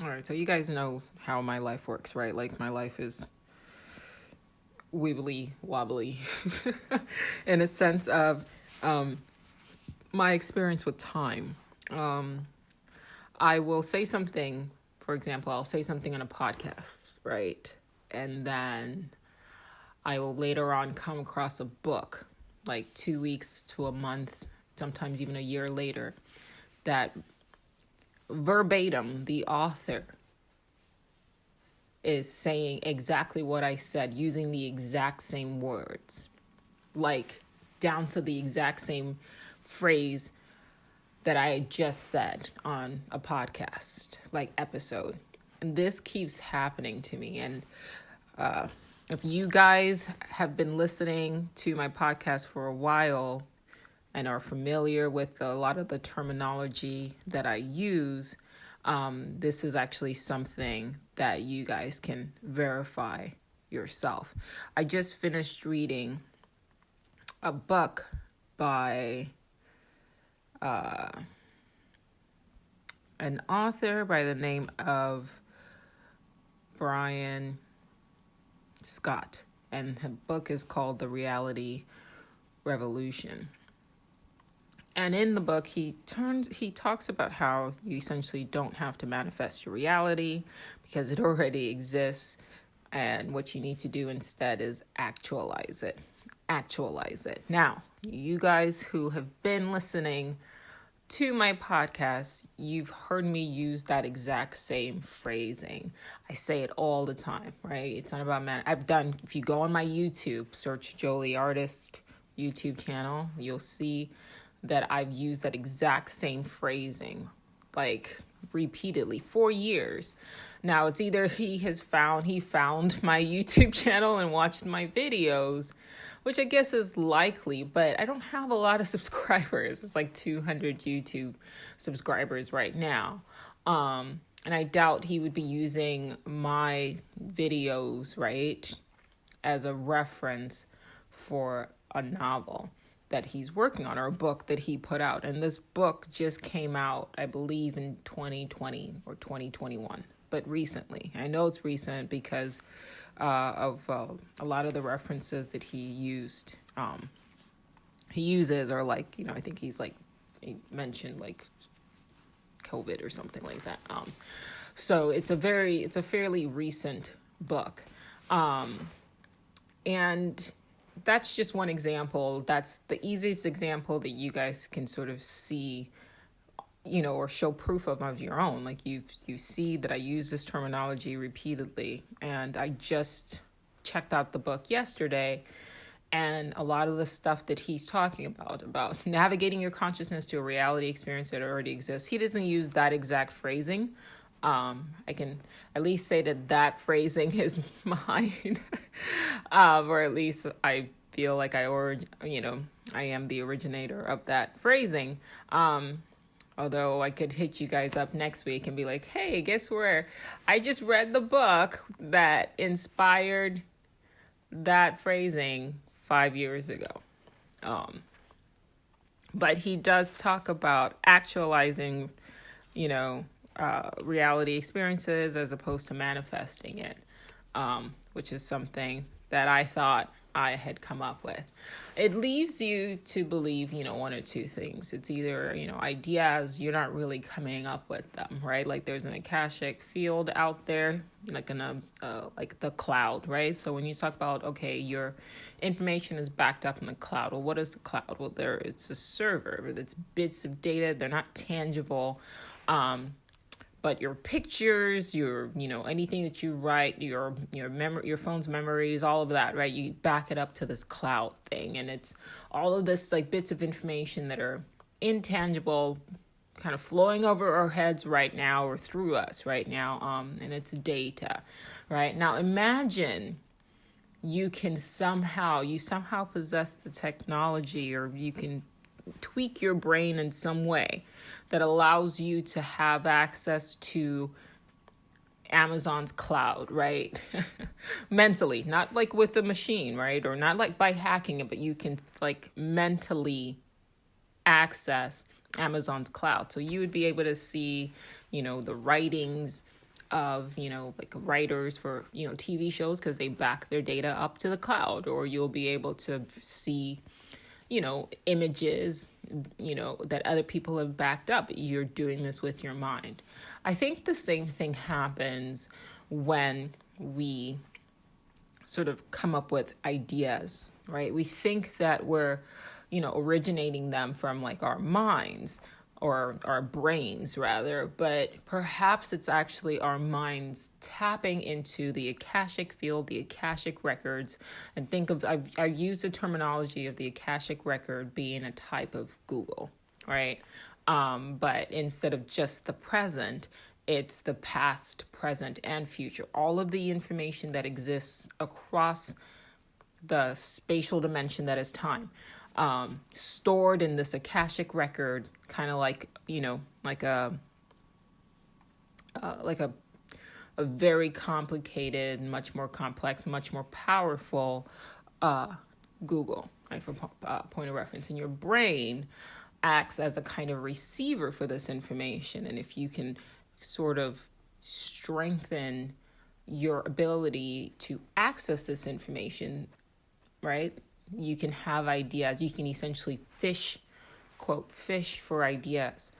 All right, so you guys know how my life works, right? Like my life is wibbly wobbly in a sense of my experience with time. I will say something, for example, I'll say something on a podcast, right? And then I will later on come across a book, like 2 weeks to a month, sometimes even a year later, that verbatim, the author is saying exactly what I said, using the exact same words, like down to the exact same phrase that I had just said on a podcast, like episode. And this keeps happening to me. And if you guys have been listening to my podcast for a while and are familiar with a lot of the terminology that I use, this is actually something that you guys can verify yourself. I just finished reading a book by an author by the name of Brian Scott, and the book is called The Reality Revolution. And in the book, he talks about how you essentially don't have to manifest your reality because it already exists. And what you need to do instead is actualize it. Actualize it. Now, you guys who have been listening to my podcast, you've heard me use that exact same phrasing. I say it all the time, right? It's not about if you go on my YouTube, search Jolie Artist YouTube channel, you'll see that I've used that exact same phrasing, like repeatedly for years. Now it's either he found my YouTube channel and watched my videos, which I guess is likely, but I don't have a lot of subscribers. It's like 200 YouTube subscribers right now. And I doubt he would be using my videos, right, as a reference for a novel that he's working on or a book that he put out. And this book just came out, I believe, in 2020 or 2021, but recently. I know it's recent because of a lot of the references that he uses are like, I think he mentioned like COVID or something like that. So it's a fairly recent book. And that's just one example. That's the easiest example that you guys can sort of see, or show proof of your own. Like you see that I use this terminology repeatedly, and I just checked out the book yesterday, and a lot of the stuff that he's talking about navigating your consciousness to a reality experience that already exists, he doesn't use that exact phrasing. I can at least say that phrasing is mine, or at least I feel like I am the originator of that phrasing. Although I could hit you guys up next week and be like, hey, guess where? I just read the book that inspired that phrasing 5 years ago. But he does talk about actualizing, reality experiences as opposed to manifesting it, which is something that I thought I had come up with. It leaves you to believe, one or two things. It's either, ideas, you're not really coming up with them, right? Like there's an akashic field out there, like like the cloud, right? So when you talk about, okay, your information is backed up in the cloud. Well, what is the cloud? Well, it's a server. It's bits of data. They're not tangible. But your pictures, your, anything that you write, your your phone's memories, all of that, right? You back it up to this cloud thing. And it's all of this like bits of information that are intangible, kind of flowing over our heads right now or through us right now. And it's data, right? Now imagine you somehow possess the technology, or you can tweak your brain in some way that allows you to have access to Amazon's cloud, right? Mentally, not like with the machine, right? Or not like by hacking it, but you can like mentally access Amazon's cloud. So you would be able to see, the writings of, like writers for, TV shows, because they back their data up to the cloud, or you'll be able to see, images, that other people have backed up. You're doing this with your mind. I think the same thing happens when we sort of come up with ideas, right? We think that we're, originating them from like our minds, or our brains rather, but perhaps it's actually our minds tapping into the Akashic field, the Akashic records. And I've used the terminology of the Akashic record being a type of Google, right? But instead of just the present, it's the past, present, and future. All of the information that exists across the spatial dimension that is time, stored in this Akashic record, kind of like, like a very complicated, much more complex, much more powerful Google, right, for point of reference. And your brain acts as a kind of receiver for this information. And if you can sort of strengthen your ability to access this information, right, you can have ideas. You can essentially fish, quote, fish for ideas.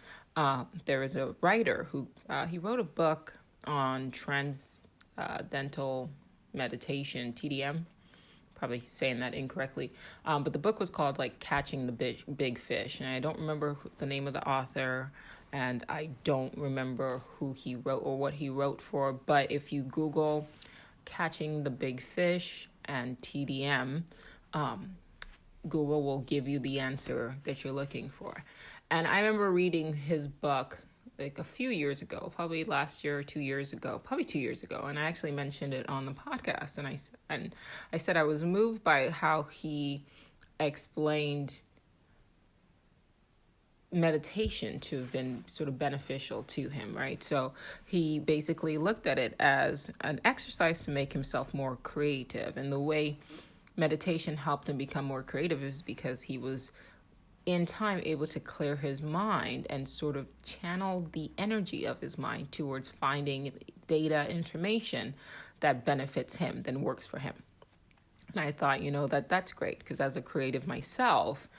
There is a writer who he wrote a book on transcendental meditation, TDM. Probably saying that incorrectly. But the book was called like Catching the Big Fish. And I don't remember the name of the author, and I don't remember who he wrote or what he wrote for. But if you Google Catching the Big Fish and TDM, Google will give you the answer that you're looking for. And I remember reading his book like a few years ago, probably last year or 2 years ago, probably 2 years ago. And I actually mentioned it on the podcast. And I said I was moved by how he explained meditation to have been sort of beneficial to him, right? So he basically looked at it as an exercise to make himself more creative. And the way meditation helped him become more creative is because he was in time able to clear his mind and sort of channel the energy of his mind towards finding data, information that benefits him, then works for him. And I thought, that's great, because as a creative myself,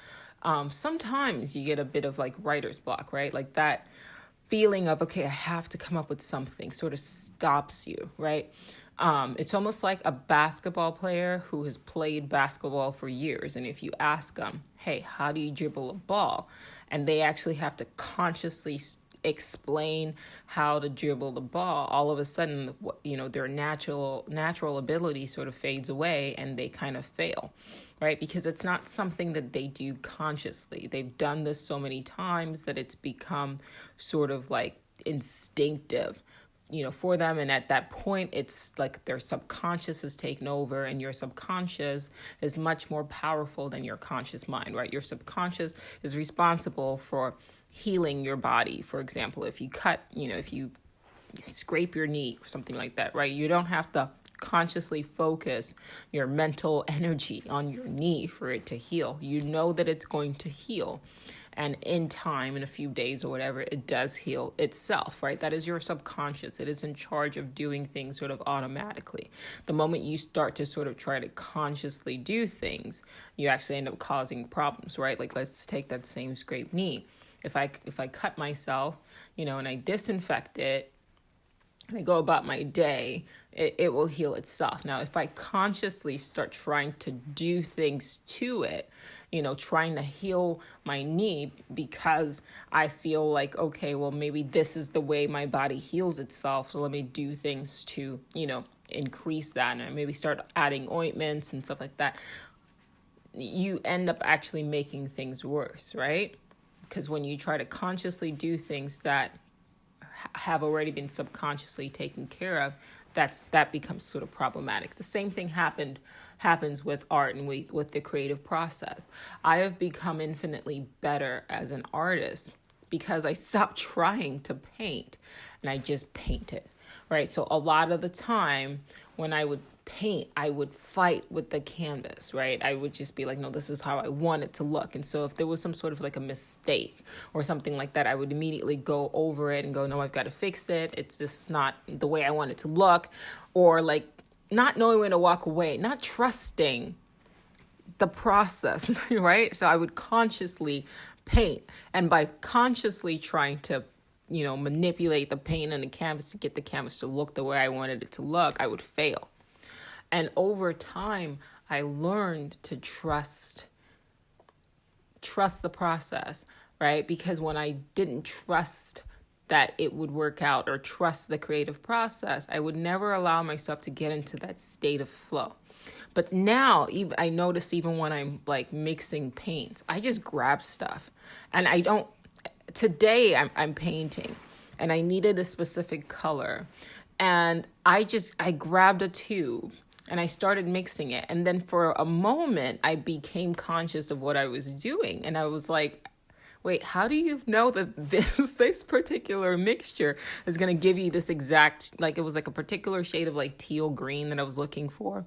sometimes you get a bit of like writer's block, right? Like that feeling of, okay, I have to come up with something sort of stops you, right? It's almost like a basketball player who has played basketball for years. And if you ask them, hey, how do you dribble a ball? And they actually have to consciously explain how to dribble the ball, all of a sudden, their natural ability sort of fades away and they kind of fail, right? Because it's not something that they do consciously. They've done this so many times that it's become sort of like instinctive, for them. And at that point, it's like their subconscious has taken over, and your subconscious is much more powerful than your conscious mind, right? Your subconscious is responsible for healing your body. For example, if you if you scrape your knee or something like that, right? You don't have to consciously focus your mental energy on your knee for it to heal. You know that it's going to heal. And in time, in a few days or whatever, it does heal itself, right? That is your subconscious. It is in charge of doing things sort of automatically. The moment you start to sort of try to consciously do things, you actually end up causing problems, right? Like, let's take that same scraped knee. If I cut myself, and I disinfect it, and I go about my day, it will heal itself. Now, if I consciously start trying to do things to it, trying to heal my knee because I feel like, okay, well, maybe this is the way my body heals itself, so let me do things to, increase that, and maybe start adding ointments and stuff like that. You end up actually making things worse, right? Because when you try to consciously do things that have already been subconsciously taken care of, that becomes sort of problematic. The same thing happens with art and with the creative process. I have become infinitely better as an artist because I stopped trying to paint and I just painted, right? So a lot of the time when I would paint, I would fight with the canvas, right? I would just be like, no, this is how I want it to look. And so if there was some sort of like a mistake or something like that, I would immediately go over it and go, no, I've got to fix it. It's just not the way I want it to look. Or like not knowing when to walk away, not trusting the process, right? So I would consciously paint. And by consciously trying to, manipulate the paint and the canvas to get the canvas to look the way I wanted it to look, I would fail. And over time, I learned to trust the process, right? Because when I didn't trust that it would work out or trust the creative process, I would never allow myself to get into that state of flow. But now, I notice even when I'm like mixing paints, I just grab stuff, and today I'm painting, and I needed a specific color, and I grabbed a tube and I started mixing it. And then for a moment, I became conscious of what I was doing. And I was like, wait, how do you know that this particular mixture is going to give you this exact, like it was like a particular shade of like teal green that I was looking for?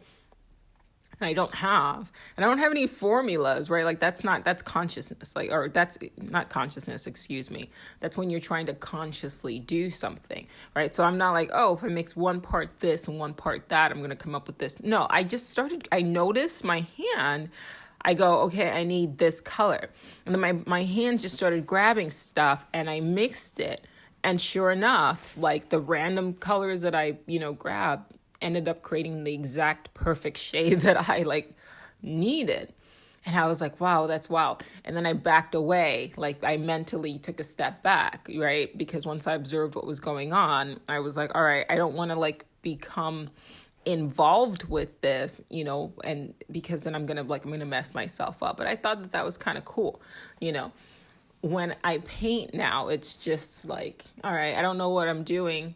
And I don't have any formulas, right? Like that's consciousness, or that's not consciousness, excuse me. That's when you're trying to consciously do something, right? So I'm not like, oh, if I mix one part this and one part that, I'm going to come up with this. No, I noticed my hand. I go, okay, I need this color. And then my hand just started grabbing stuff, and I mixed it. And sure enough, like the random colors that I, grabbed ended up creating the exact perfect shade that I like needed. And I was like, wow, that's wild. And then I backed away. Like I mentally took a step back, right? Because once I observed what was going on, I was like, all right, I don't want to like become involved with this, and because then I'm going to mess myself up. But I thought that was kind of cool. When I paint now, it's just like, all right, I don't know what I'm doing.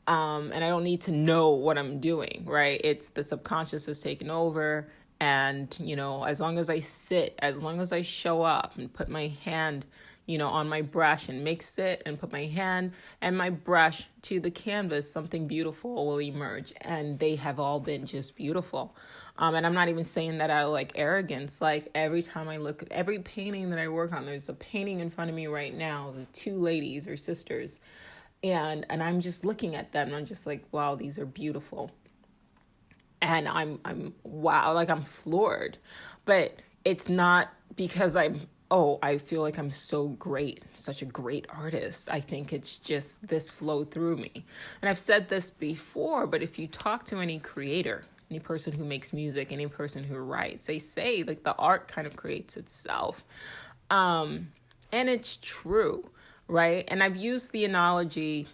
And I don't need to know what I'm doing, right? It's the subconscious is taking over. And, as long as I sit, as long as I show up and put my hand, on my brush and mix it and put my hand and my brush to the canvas, something beautiful will emerge. And they have all been just beautiful. And I'm not even saying that out of like arrogance. Like every time I look at every painting that I work on, there's a painting in front of me right now. There's two ladies or sisters. And I'm just looking at them and I'm just like, wow, these are beautiful. And I'm wow, like I'm floored. But it's not because I feel like I'm so great, such a great artist. I think it's just this flowed through me. And I've said this before, but if you talk to any creator, any person who makes music, any person who writes, they say like the art kind of creates itself. And it's true. Right. And I've used the analogy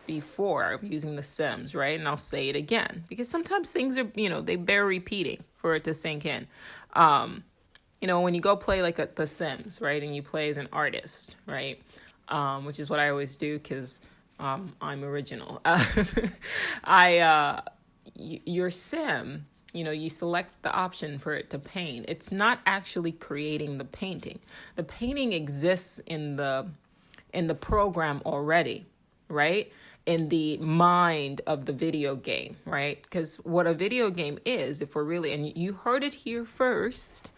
before using The Sims. Right. And I'll say it again, because sometimes things are, they bear repeating for it to sink in. When you go play like The Sims. Right. And you play as an artist. Right. Which is what I always do because I'm original. Your sim, you select the option for it to paint. It's not actually creating the painting. The painting exists in the program already, right? In the mind of the video game, right? Because what a video game is, if we're really, and you heard it here first,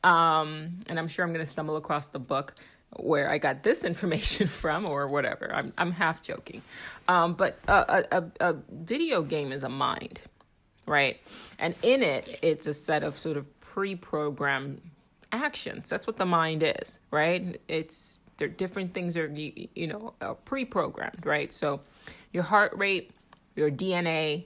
and I'm sure I'm going to stumble across the book where I got this information from or whatever. I'm half joking. But a video game is a mind, right? And in it, it's a set of sort of pre-programmed actions. That's what the mind is, right? There different things are, pre-programmed, right? So your heart rate, your DNA,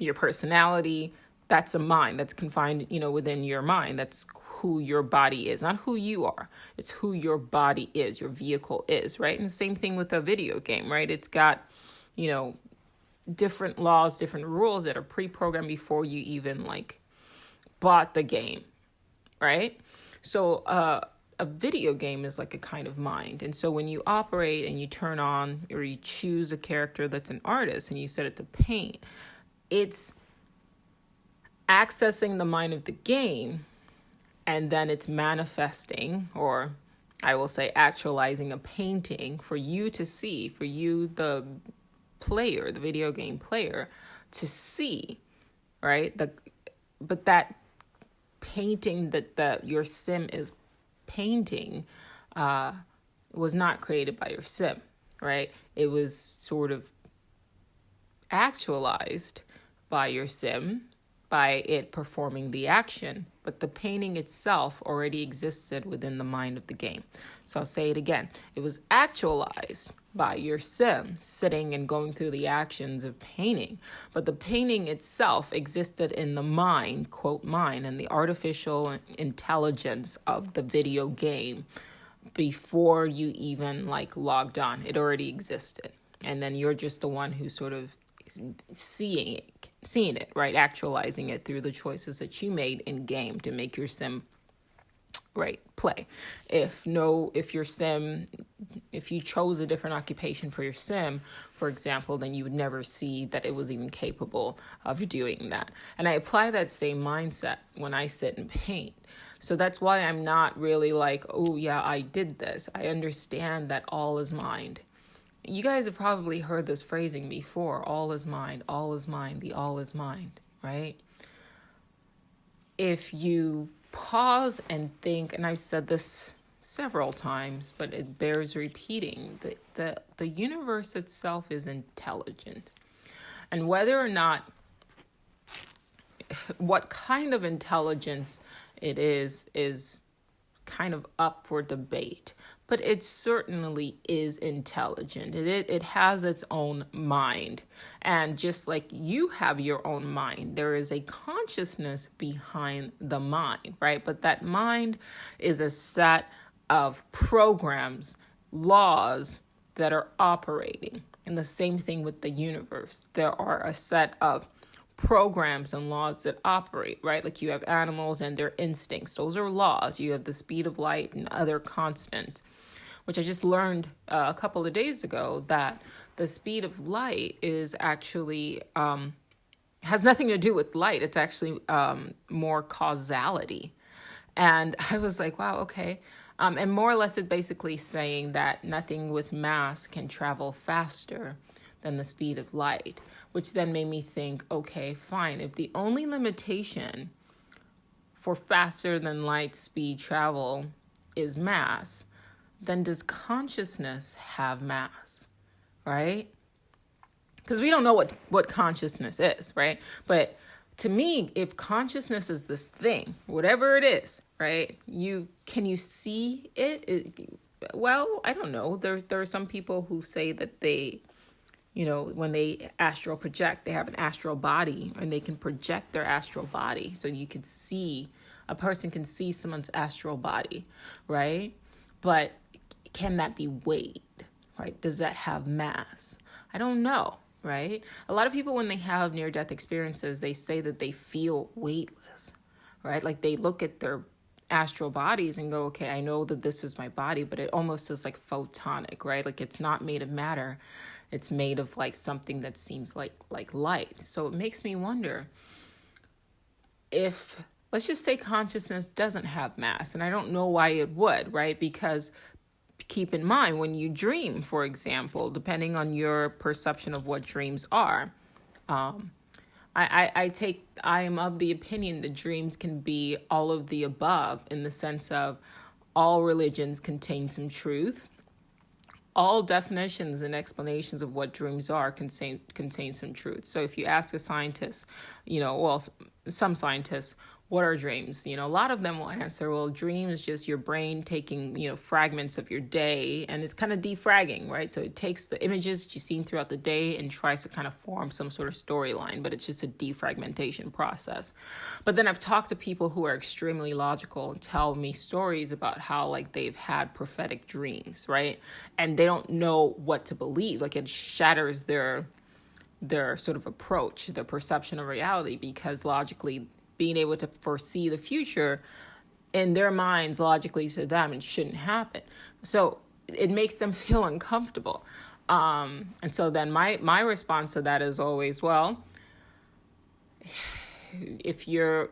your personality, that's a mind that's confined, within your mind. That's who your body is, not who you are. It's who your body is, your vehicle is, right? And the same thing with a video game, right? It's got, different laws, different rules that are pre-programmed before you even bought the game, right? So a video game is like a kind of mind. And so when you operate and you turn on or you choose a character that's an artist and you set it to paint, it's accessing the mind of the game, and then it's manifesting, or I will say actualizing a painting for you to see, for you, the player, the video game player, to see, right? But that painting that your sim is painting was not created by your sim, right? It was sort of actualized by your sim, by it performing the action, but the painting itself already existed within the mind of the game. So I'll say it again. It was actualized by your sim sitting and going through the actions of painting, but the painting itself existed in the mind, quote mind, and the artificial intelligence of the video game before you even logged on. It already existed. And then you're just the one who sort of seeing it, right? Actualizing it through the choices that you made in game to make your sim play. If you chose a different occupation for your sim, for example, then you would never see that it was even capable of doing that. And I apply that same mindset when I sit and paint. So that's why I'm not really like, oh yeah, I did this. I understand that all is mind. You guys have probably heard this phrasing before. All is mind, the all is mind, right? If you pause and think, and I've said this several times, but it bears repeating, the universe itself is intelligent. And whether or not, what kind of intelligence it is kind of up for debate, but it certainly is intelligent. It has its own mind. And just like you have your own mind, there is a consciousness behind the mind, right? But that mind is a set of programs, laws that are operating. And the same thing with the universe. There are a set of programs and laws that operate, right? Like you have animals and their instincts. Those are laws. You have the speed of light and other constants, which I just learned a couple of days ago that the speed of light is actually, has nothing to do with light. It's actually more causality. And I was like, wow, okay. And more or less it's basically saying that nothing with mass can travel faster than the speed of light, which then made me think, okay, fine. If the only limitation for faster than light speed travel is mass, then does consciousness have mass, right? Because we don't know what consciousness is, right? But to me, if consciousness is this thing, whatever it is, right? Can you see it? Well, I don't know. There are some people who say that they, when they astral project, they have an astral body and they can project their astral body. So you could see, a person can see someone's astral body, right? But can that be weight, right? Does that have mass? I don't know, right? A lot of people, when they have near-death experiences, they say that they feel weightless, right? Like they look at their astral bodies and go, okay, I know that this is my body, but it almost is like photonic, right? Like it's not made of matter. It's made of like something that seems like light. So it makes me wonder if, let's just say consciousness doesn't have mass, and I don't know why it would, right? Because keep in mind, when you dream, for example, depending on your perception of what dreams are, I am of the opinion that dreams can be all of the above, in the sense of all religions contain some truth. All definitions and explanations of what dreams are contain some truth. So if you ask a scientist, some scientists, what are dreams? A lot of them will answer, well, dream is just your brain taking, fragments of your day, and it's kind of defragging, right? So it takes the images that you've seen throughout the day and tries to kind of form some sort of storyline, but it's just a defragmentation process. But then I've talked to people who are extremely logical and tell me stories about how they've had prophetic dreams, right? And they don't know what to believe. It shatters their sort of approach, their perception of reality, because logically, being able to foresee the future in their minds, logically to them, it shouldn't happen. So it makes them feel uncomfortable. And so then my response to that is always, well, if your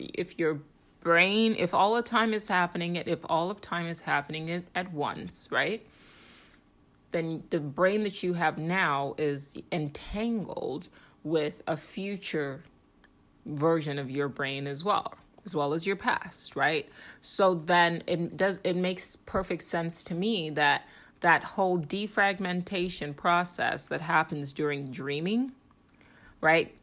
brain, if all of time is happening at once, right? Then the brain that you have now is entangled with a future version of your brain as well as your past, right? So then it makes perfect sense to me that that whole defragmentation process that happens during dreaming, right,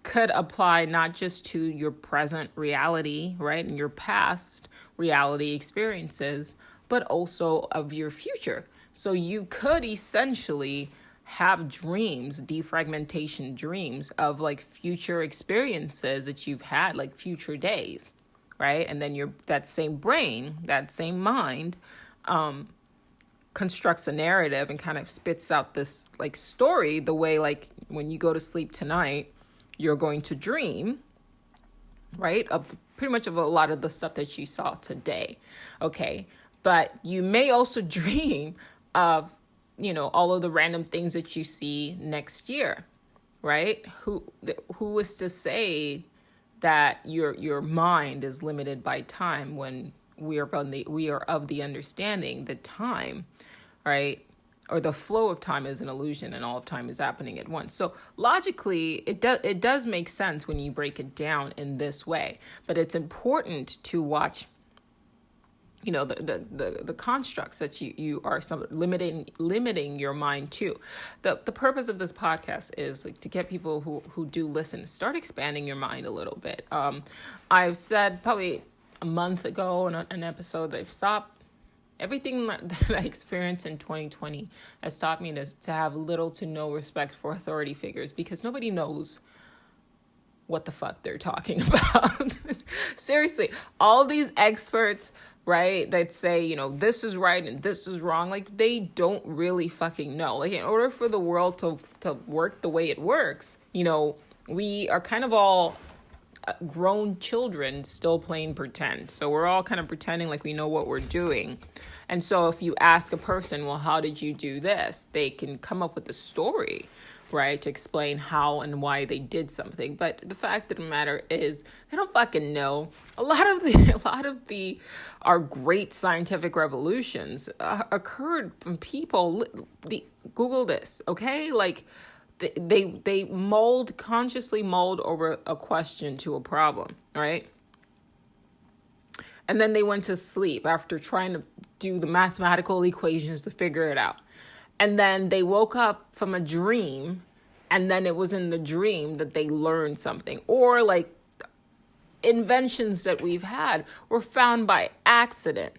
could apply not just to your present reality, right, and your past reality experiences, but also of your future. So you could essentially have dreams, defragmentation dreams of like future experiences that you've had, like future days, right? And then that same brain, that same mind, constructs a narrative and kind of spits out this like story, the way like when you go to sleep tonight, you're going to dream, right, of pretty much of a lot of the stuff that you saw today. Okay. But you may also dream of, all of the random things that you see next year, right? Who is to say that your mind is limited by time when we are of the understanding that time, right, or the flow of time is an illusion and all of time is happening at once. So logically, it does make sense when you break it down in this way. But it's important to watch, the constructs that you are limiting your mind to. The purpose of this podcast is like to get people who do listen, start expanding your mind a little bit. I've said probably a month ago in an episode that I've stopped. Everything that I experienced in 2020 has taught me to have little to no respect for authority figures, because nobody knows what the fuck they're talking about. Seriously, all these experts, right, that say, this is right and this is wrong, like they don't really fucking know. Like in order for the world to work the way it works, we are kind of all grown children still playing pretend. So we're all kind of pretending like we know what we're doing. And so if you ask a person, well, how did you do this? They can come up with a story, right, to explain how and why they did something. But the fact of the matter is they don't fucking know. A lot of our great scientific revolutions occurred from people. Google this, okay? Like they consciously mold over a question to a problem, right? And then they went to sleep after trying to do the mathematical equations to figure it out. And then they woke up from a dream, and then it was in the dream that they learned something. Or like inventions that we've had were found by accident.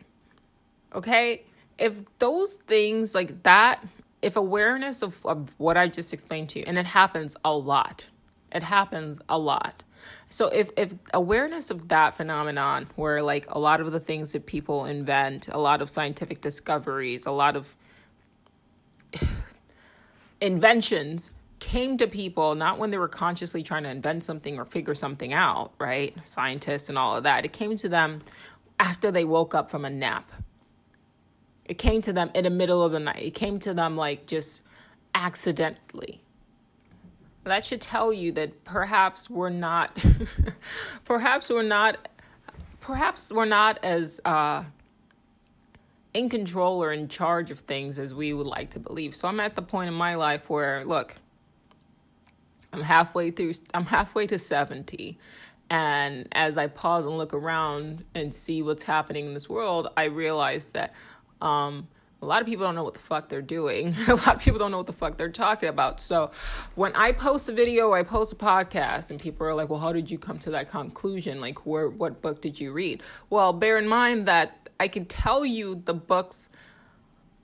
Okay? If those things like that, if awareness of what I just explained to you, and it happens a lot. So if awareness of that phenomenon, where like a lot of the things that people invent, a lot of scientific discoveries, a lot of inventions came to people not when they were consciously trying to invent something or figure something out, right? Scientists and all of that. It came to them after they woke up from a nap. It came to them in the middle of the night. It came to them like just accidentally. That should tell you that perhaps we're not as in control or in charge of things as we would like to believe. So I'm at the point in my life where, look, I'm halfway to 70. And as I pause and look around and see what's happening in this world, I realize that a lot of people don't know what the fuck they're doing. A lot of people don't know what the fuck they're talking about. So when I post a video, I post a podcast, and people are like, well, how did you come to that conclusion? Like, what book did you read? Well, bear in mind that I can tell you the books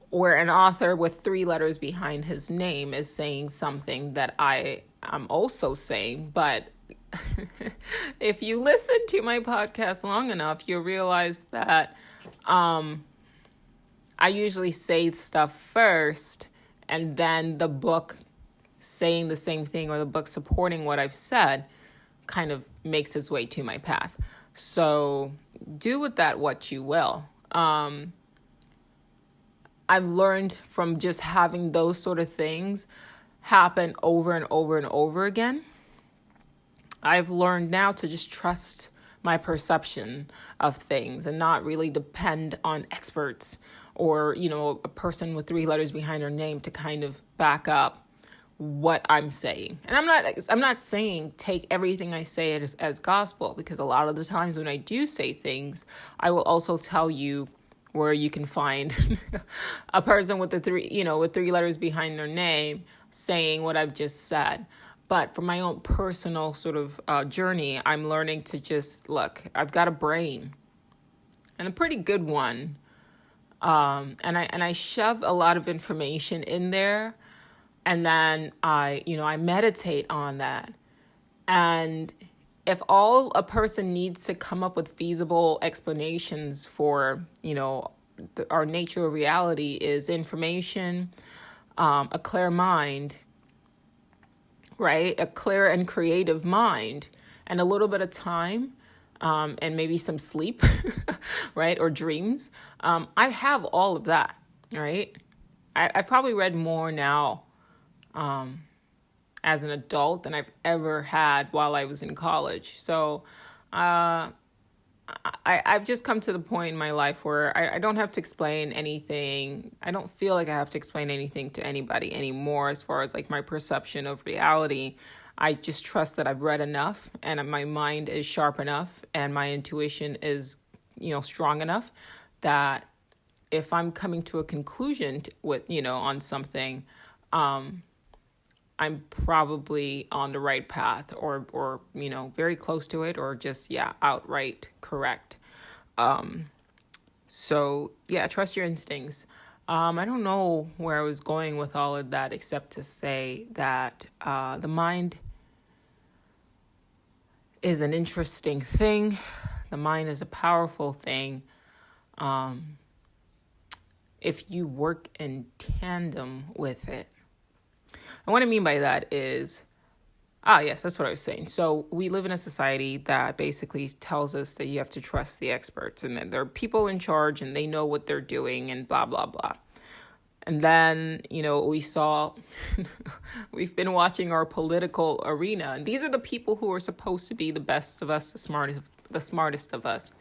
where an author with 3 letters behind his name is saying something that I am also saying. But if you listen to my podcast long enough, you'll realize that I usually say stuff first, and then the book saying the same thing or the book supporting what I've said kind of makes its way to my path. So do with that what you will. I've learned from just having those sort of things happen over and over and over again. I've learned now to just trust my perception of things and not really depend on experts or, a person with 3 letters behind her name to kind of back up what I'm saying. And I'm not saying take everything I say as gospel, because a lot of the times when I do say things, I will also tell you where you can find a person with with 3 letters behind their name saying what I've just said. But for my own personal sort of journey, I'm learning to just look, I've got a brain, and a pretty good one. And I shove a lot of information in there, and then I meditate on that. And if all a person needs to come up with feasible explanations for, our nature of reality is information, a clear mind, right? A clear and creative mind, and a little bit of time, and maybe some sleep, right? Or dreams. I have all of that, right? I've probably read more now as an adult than I've ever had while I was in college. So I've just come to the point in my life where I don't have to explain anything. I don't feel like I have to explain anything to anybody anymore as far as like my perception of reality. I just trust that I've read enough, and my mind is sharp enough, and my intuition is, strong enough that if I'm coming to a conclusion on something, I'm probably on the right path, or very close to it, or just outright correct. So trust your instincts. I don't know where I was going with all of that, except to say that the mind is an interesting thing. The mind is a powerful thing. If you work in tandem with it. And what I mean by that is, yes, that's what I was saying. So we live in a society that basically tells us that you have to trust the experts, and that there are people in charge and they know what they're doing, and blah, blah, blah. And then, we've been watching our political arena, and these are the people who are supposed to be the best of us, the smartest of us.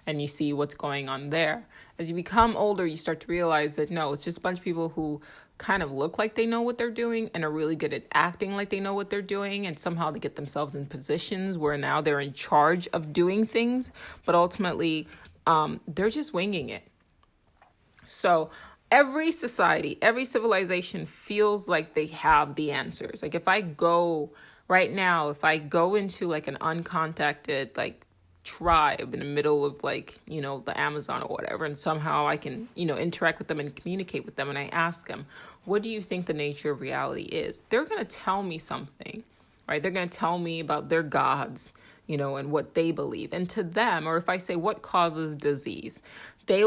And you see what's going on there. As you become older, you start to realize that no, it's just a bunch of people who kind of look like they know what they're doing and are really good at acting like they know what they're doing, and somehow they get themselves in positions where now they're in charge of doing things, but ultimately they're just winging it. So every society, every civilization feels like they have the answers. Like if I go into like an uncontacted like tribe in the middle of like, the Amazon or whatever, and somehow I can, interact with them and communicate with them, and I ask them, what do you think the nature of reality is? They're going to tell me something, right? They're going to tell me about their gods, and what they believe. And to them, or if I say what causes disease, they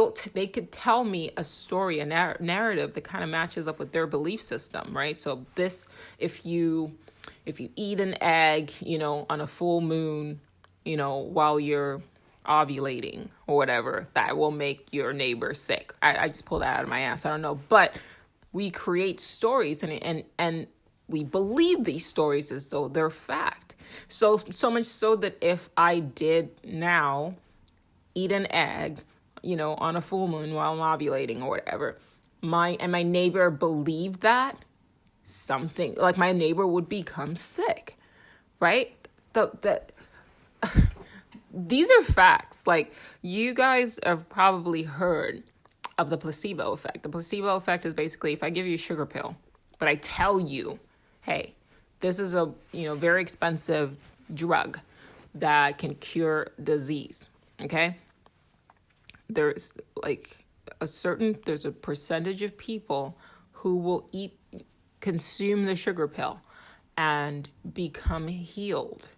could tell me a story, a narrative that kind of matches up with their belief system, right? So if you eat an egg, on a full moon, while you're ovulating or whatever, that will make your neighbor sick. I just pulled that out of my ass. I don't know. But we create stories and we believe these stories as though they're fact. So much so that if I did now eat an egg, on a full moon while I'm ovulating or whatever, my neighbor believed that, something like my neighbor would become sick, right? These are facts. Like, you guys have probably heard of the placebo effect. The placebo effect is basically if I give you a sugar pill, but I tell you, hey, this is a very expensive drug that can cure disease. Okay, there's a percentage of people who will consume the sugar pill and become healed.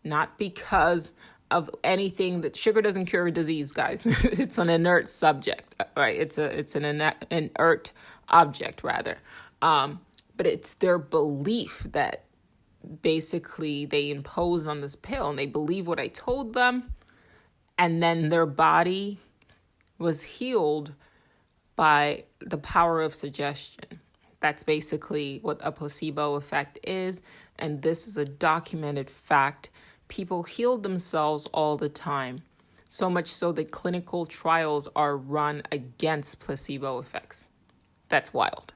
Not because of anything that sugar doesn't cure disease, guys. It's an inert subject, right? It's an inert object rather. But it's their belief that basically they impose on this pill, and they believe what I told them, and then their body was healed by the power of suggestion. That's basically what a placebo effect is, and this is a documented fact. People heal themselves all the time, so much so that clinical trials are run against placebo effects. That's wild.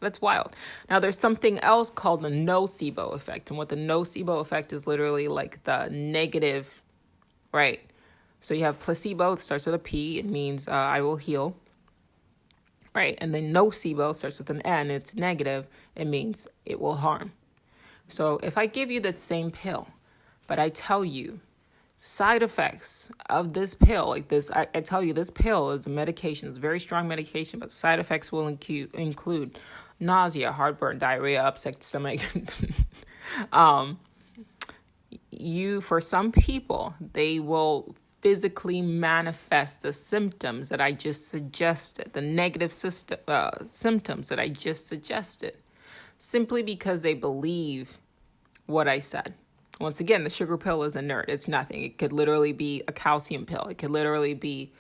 That's wild. Now, there's something else called the nocebo effect. And what the nocebo effect is literally like the negative, right? So you have placebo, it starts with a P. It means I will heal, right? And then nocebo starts with an N. It's negative. It means it will harm. So if I give you that same pill, but I tell you side effects of this pill, like this, I tell you this pill is a medication, it's a very strong medication, but side effects will include nausea, heartburn, diarrhea, upset stomach. For some people, they will physically manifest the symptoms that I just suggested, the negative symptoms that I just suggested, simply because they believe what I said. Once again, the sugar pill is inert. It's nothing. It could literally be a calcium pill. It could literally be,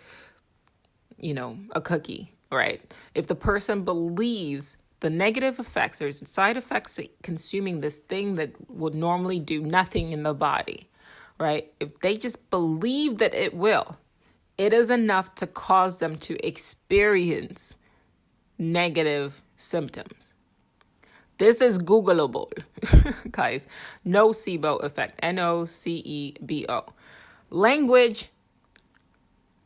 a cookie, right? If the person believes the negative effects, there's side effects to consuming this thing that would normally do nothing in the body, right? If they just believe that it will, it is enough to cause them to experience negative symptoms. This is Googleable, guys. Nocebo effect, Nocebo. Language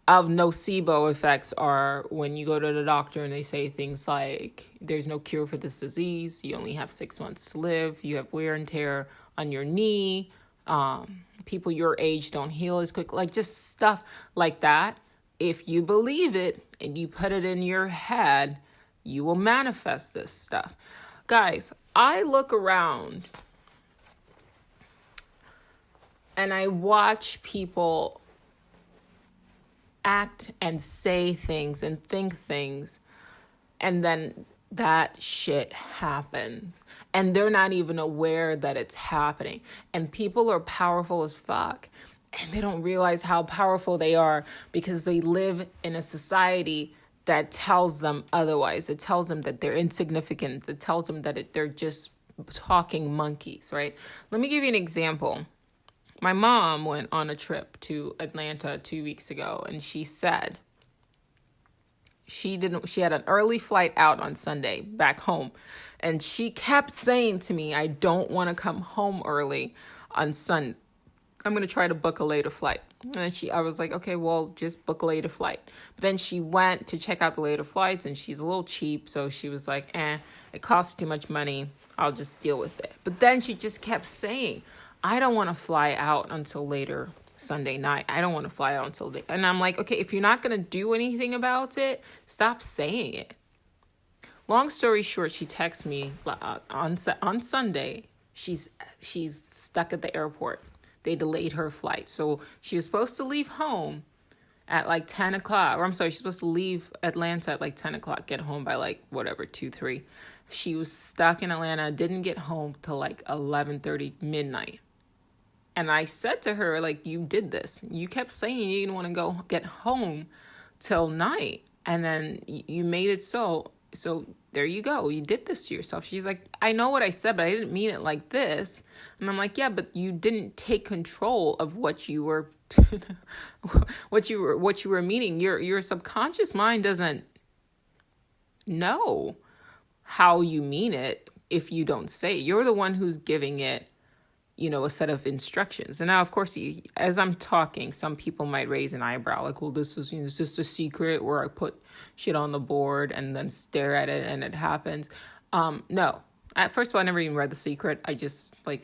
of nocebo effects are when you go to the doctor and they say things like, there's no cure for this disease. You only have 6 months to live. You have wear and tear on your knee. People your age don't heal as quick. Like just stuff like that. If you believe it and you put it in your head, you will manifest this stuff. Guys, I look around and I watch people act and say things and think things, and then that shit happens. And they're not even aware that it's happening. And people are powerful as fuck. And they don't realize how powerful they are because they live in a society that tells them otherwise. It tells them that they're insignificant. It tells them that they're just talking monkeys, right? Let me give you an example. My mom went on a trip to Atlanta 2 weeks ago, and she said she had an early flight out on Sunday back home. And she kept saying to me, I don't want to come home early on Sunday. I'm going to try to book a later flight. And I was like, okay, well, just book a later flight. But then she went to check out the later flights, and she's a little cheap. So she was like, it costs too much money. I'll just deal with it. But then she just kept saying, I don't want to fly out until later Sunday night. I don't want to fly out until and I'm like, okay, if you're not going to do anything about it, stop saying it. Long story short, she texts me on Sunday. She's stuck at the airport. They delayed her flight. So she was supposed to leave home at like 10 o'clock. Or I'm sorry, she's supposed to leave Atlanta at like 10 o'clock, get home by like 2, 3. She was stuck in Atlanta, didn't get home till like 11:30 midnight. And I said to her, like, you did this. You kept saying you didn't want to go get home till night. And then you made it so there you go. You did this to yourself. She's like, I know what I said, but I didn't mean it like this. And I'm like, yeah, but you didn't take control of what you were, what you were meaning. Your subconscious mind doesn't know how you mean it if you don't say it. You're the one who's giving it, a set of instructions. And now, of course, as I'm talking, some people might raise an eyebrow, like, well, this is just a secret where I put shit on the board and then stare at it and it happens. No. First of all, I never even read The Secret. I just, I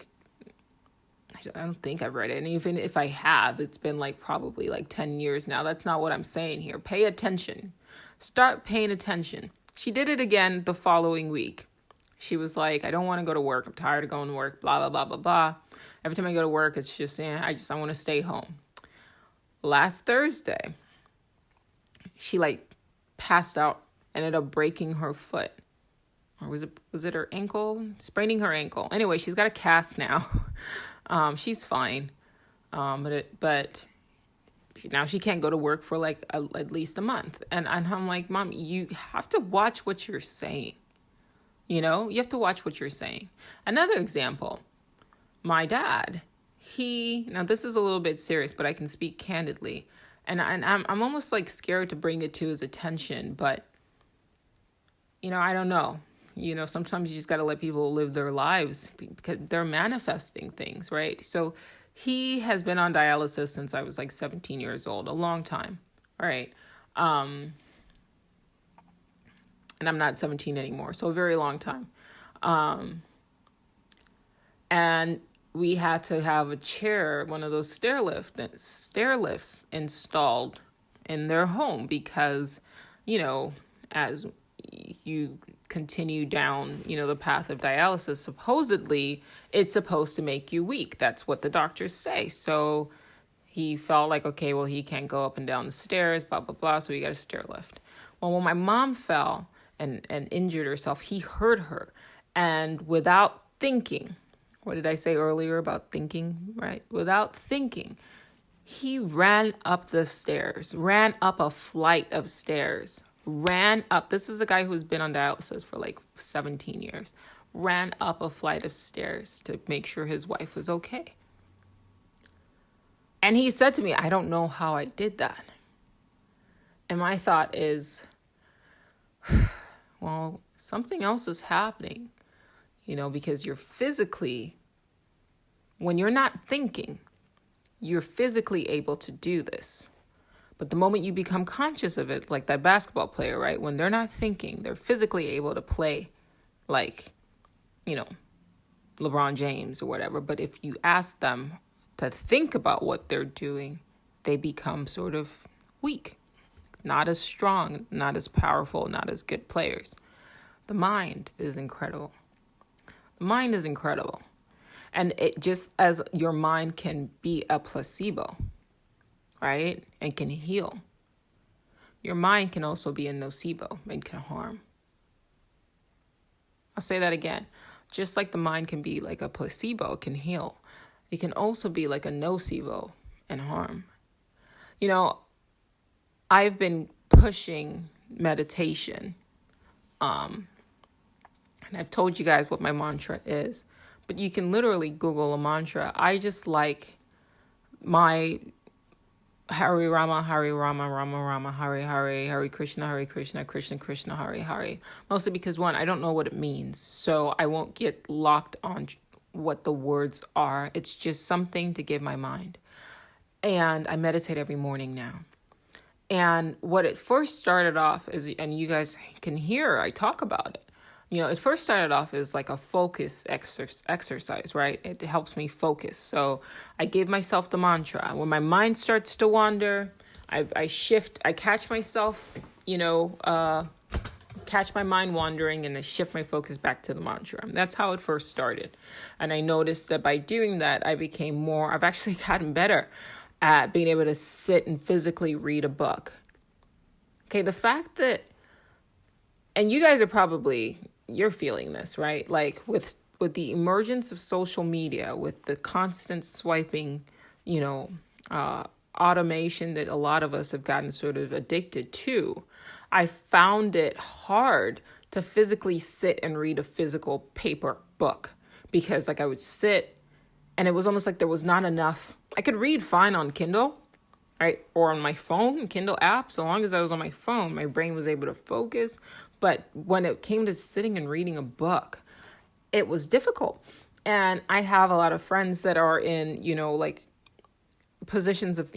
don't think I've read it. And even if I have, it's been probably 10 years now. That's not what I'm saying here. Pay attention. Start paying attention. She did it again the following week. She was like, I don't want to go to work. I'm tired of going to work, blah, blah, blah, blah, blah. Every time I go to work, it's just, I want to stay home. Last Thursday, she passed out, ended up breaking her foot. Or was it her ankle? Spraining her ankle. Anyway, she's got a cast now. She's fine. But now she can't go to work for at least a month. And I'm like, Mom, you have to watch what you're saying. You have to watch what you're saying. Another example, my dad, now this is a little bit serious, but I can speak candidly. And I'm almost scared to bring it to his attention, but, I don't know. sometimes you just got to let people live their lives because they're manifesting things, right? So he has been on dialysis since I was like 17 years old, a long time. All right. And I'm not 17 anymore, so a very long time. And we had to have a chair, one of those stair lifts installed in their home because, as you continue down, the path of dialysis, supposedly it's supposed to make you weak. That's what the doctors say. So he felt like, okay, well, he can't go up and down the stairs, blah, blah, blah. So he got a stair lift. Well, when my mom fell and injured herself, he heard her. And without thinking, what did I say earlier about thinking, right? Without thinking, he ran up the stairs, ran up a flight of stairs, ran up. This is a guy who's been on dialysis for like 17 years, ran up a flight of stairs to make sure his wife was okay. And he said to me, I don't know how I did that. And my thought is, well, something else is happening, because you're physically, when you're not thinking, you're physically able to do this. But the moment you become conscious of it, like that basketball player, right? When they're not thinking, they're physically able to play like, LeBron James or whatever. But if you ask them to think about what they're doing, they become sort of weak, not as strong, not as powerful, not as good players. The mind is incredible. The mind is incredible. And it just as your mind can be a placebo, right? And can heal. Your mind can also be a nocebo and can harm. I'll say that again. Just like the mind can be like a placebo, can heal. It can also be like a nocebo and harm. I've been pushing meditation. And I've told you guys what my mantra is. But you can literally Google a mantra. I just like my Hare Rama, Hare Rama, Rama Rama, Hare Hare, Hare Krishna, Krishna Krishna, Hare Hare. Mostly because, one, I don't know what it means. So I won't get locked on what the words are. It's just something to give my mind. And I meditate every morning now. And what it first started off is, and you guys can hear, I talk about it. It first started off as like a focus exercise, right? It helps me focus. So I gave myself the mantra. When my mind starts to wander, I shift, I catch myself, catch my mind wandering and I shift my focus back to the mantra. That's how it first started. And I noticed that by doing that, I've actually gotten better at being able to sit and physically read a book. Okay, the fact that, and you guys are you're feeling this, right? Like with the emergence of social media, with the constant swiping, automation that a lot of us have gotten sort of addicted to, I found it hard to physically sit and read a physical paper book because I would sit and it was almost like there was not enough. I could read fine on Kindle, right? Or on my phone, Kindle app. So long as I was on my phone, my brain was able to focus. But when it came to sitting and reading a book, it was difficult. And I have a lot of friends that are in, positions of,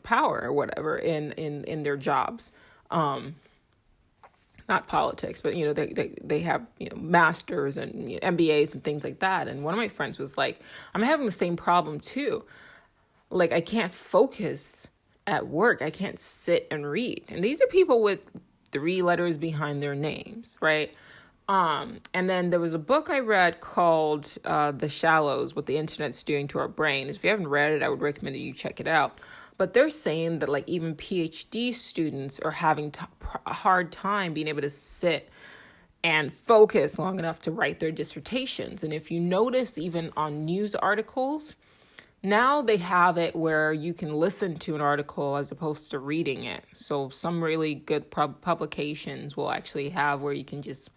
power or whatever in their jobs. Not politics, but, they have, masters and MBAs and things like that. And one of my friends was like, I'm having the same problem too. Like, I can't focus at work. I can't sit and read. And these are people with 3 letters behind their names, right? And then there was a book I read called The Shallows, What the Internet's Doing to Our Brains. If you haven't read it, I would recommend that you check it out. But they're saying that like even PhD students are having a hard time being able to sit and focus long enough to write their dissertations. And if you notice, even on news articles, now they have it where you can listen to an article as opposed to reading it. So some really good publications will actually have where you can just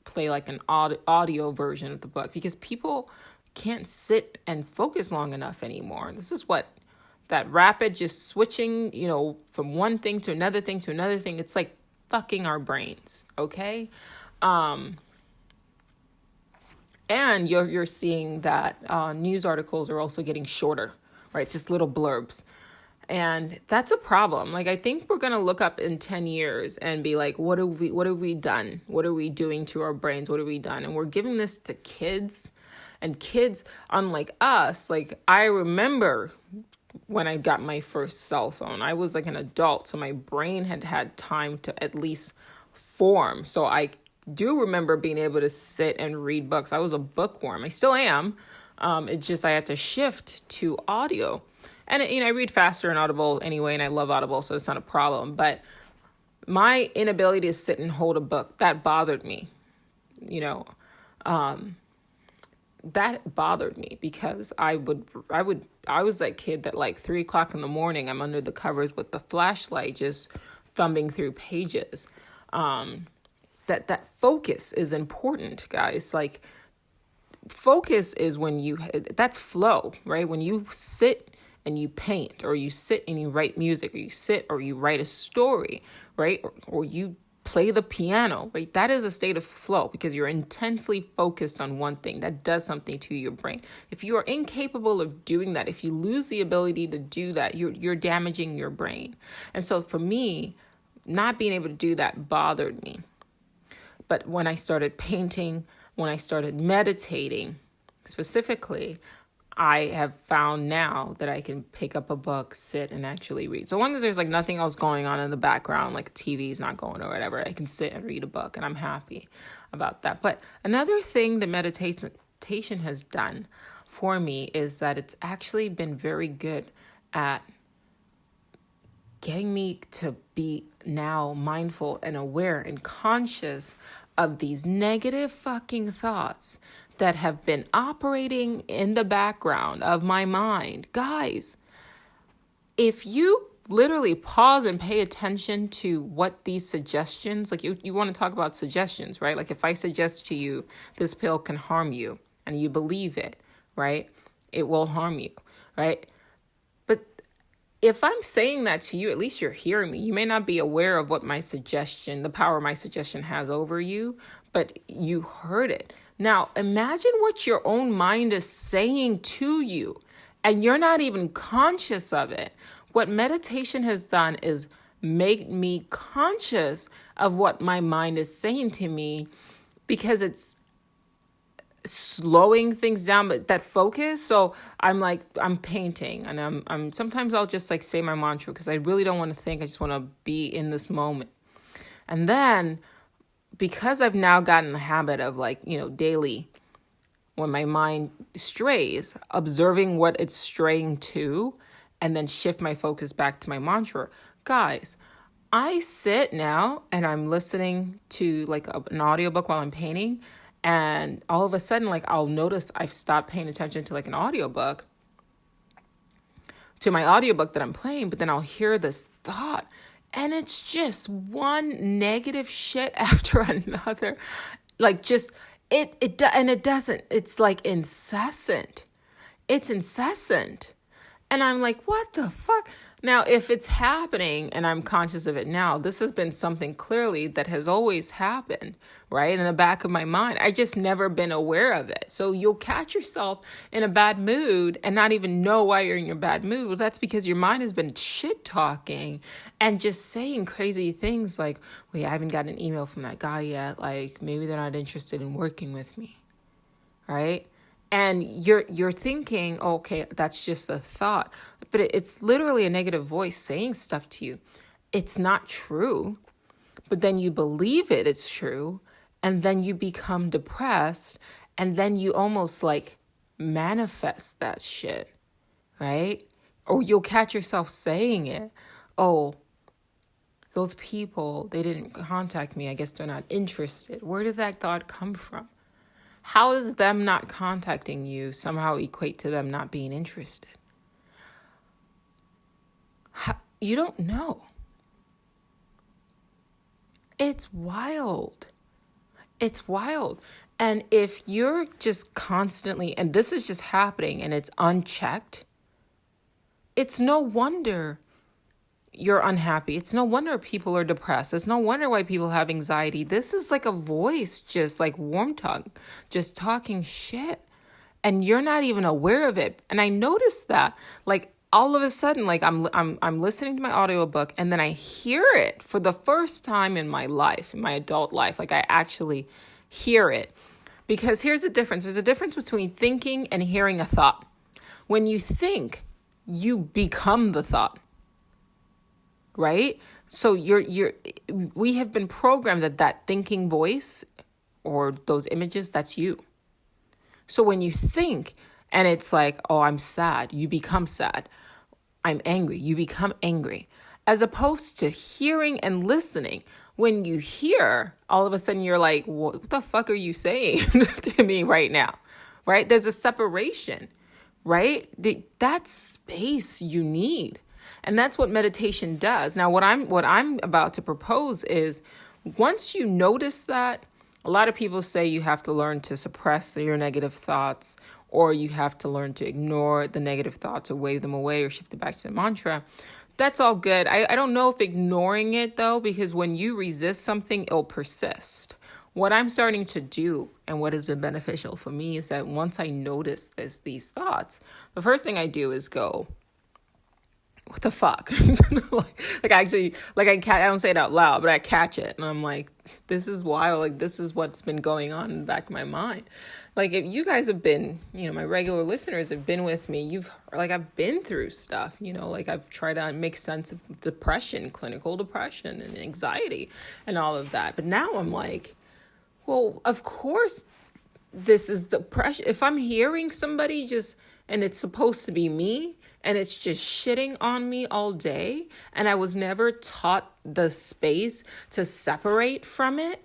play like an audio version of the book because people can't sit and focus long enough anymore. This is what that rapid just switching, from one thing to another thing to another thing. It's like fucking our brains. Okay. And you're seeing that news articles are also getting shorter, right? It's just little blurbs. And that's a problem. Like, I think we're going to look up in 10 years and be like, what have we done? What are we doing to our brains? What have we done? And we're giving this to kids. And kids, unlike us, like, I remember when I got my first cell phone, I was like an adult. So my brain had time to at least form. So I do remember being able to sit and read books. I was a bookworm. I still am. It's just I had to shift to audio. And, I read faster in Audible anyway, and I love Audible, so it's not a problem. But my inability to sit and hold a book, that bothered me. That bothered me because I was that kid that like 3:00 in the morning, I'm under the covers with the flashlight, just thumbing through pages. That focus is important, guys. Like, focus is that's flow, right? When you sit and you paint, or you sit and you write music, or you sit or you write a story, right? Or you play the piano, right? That is a state of flow because you're intensely focused on one thing. That does something to your brain. If you are incapable of doing that, if you lose the ability to do that, you're damaging your brain. And so for me, not being able to do that bothered me. But when I started painting, when I started meditating specifically, I have found now that I can pick up a book, sit, and actually read. So long as there's like nothing else going on in the background, like TV's not going or whatever, I can sit and read a book, and I'm happy about that. But another thing that meditation has done for me is that it's actually been very good at getting me to be now mindful and aware and conscious of these negative fucking thoughts that have been operating in the background of my mind. Guys, if you literally pause and pay attention to what these suggestions, like you want to talk about suggestions, right? Like if I suggest to you this pill can harm you and you believe it, right? It will harm you, right? But if I'm saying that to you, at least you're hearing me. You may not be aware of what the power my suggestion has over you, but you heard it. Now, imagine what your own mind is saying to you, and you're not even conscious of it. What meditation has done is make me conscious of what my mind is saying to me, because it's slowing things down, but that focus. So I'm painting, and I'm sometimes I'll just like say my mantra because I really don't want to think. I just want to be in this moment. And then because I've now gotten the habit of daily, when my mind strays, observing what it's straying to, and then shift my focus back to my mantra. Guys, I sit now and I'm listening to an audiobook while I'm painting, and all of a sudden, I'll notice I've stopped paying attention to an audiobook, to my audiobook that I'm playing, but then I'll hear this thought, and it's just one negative shit after another. It's incessant. It's incessant. And I'm like, what the fuck? Now, if it's happening and I'm conscious of it now, this has been something clearly that has always happened, right? In the back of my mind. I just never been aware of it. So you'll catch yourself in a bad mood and not even know why you're in your bad mood. Well, that's because your mind has been shit talking and just saying crazy things like, wait, I haven't got an email from that guy yet. Maybe they're not interested in working with me, right? And you're thinking, okay, that's just a thought. But it's literally a negative voice saying stuff to you. It's not true. But then you believe it's true. And then you become depressed. And then you almost manifest that shit, right? Or you'll catch yourself saying it. Oh, those people, they didn't contact me. I guess they're not interested. Where did that thought come from? How does them not contacting you somehow equate to them not being interested? You don't know. It's wild. It's wild. And if you're just constantly, and this is just happening and it's unchecked, it's no wonder you're unhappy. It's no wonder people are depressed. It's no wonder why people have anxiety. This is like a voice, just like warm tongue, just talking shit. And you're not even aware of it. And I noticed that, like, all of a sudden, like I'm listening to my audiobook, and then I hear it for the first time in my life, in my adult life. Like, I actually hear it. Because here's the difference. There's a difference between thinking and hearing a thought. When you think, you become the thought. Right? So we have been programmed that thinking voice or those images, that's you. So when you think and it's like, oh, I'm sad, you become sad. I'm angry, you become angry. As opposed to hearing and listening. When you hear, all of a sudden you're like, what the fuck are you saying to me right now? Right? There's a separation, right? That space you need. And that's what meditation does. Now, what I'm about to propose is, once you notice that, a lot of people say you have to learn to suppress your negative thoughts, or you have to learn to ignore the negative thoughts or wave them away or shift it back to the mantra. That's all good. I don't know if ignoring it, though, because when you resist something, it'll persist. What I'm starting to do, and what has been beneficial for me, is that once I notice these thoughts, the first thing I do is go, what the fuck? I don't say it out loud, but I catch it. And I'm like, this is wild. Like, this is what's been going on in the back of my mind. Like, if you guys have been, my regular listeners have been with me, I've been through stuff, like I've tried to make sense of depression, clinical depression and anxiety and all of that. But now I'm like, well, of course, this is depression. If I'm hearing somebody and it's supposed to be me, and it's just shitting on me all day, and I was never taught the space to separate from it,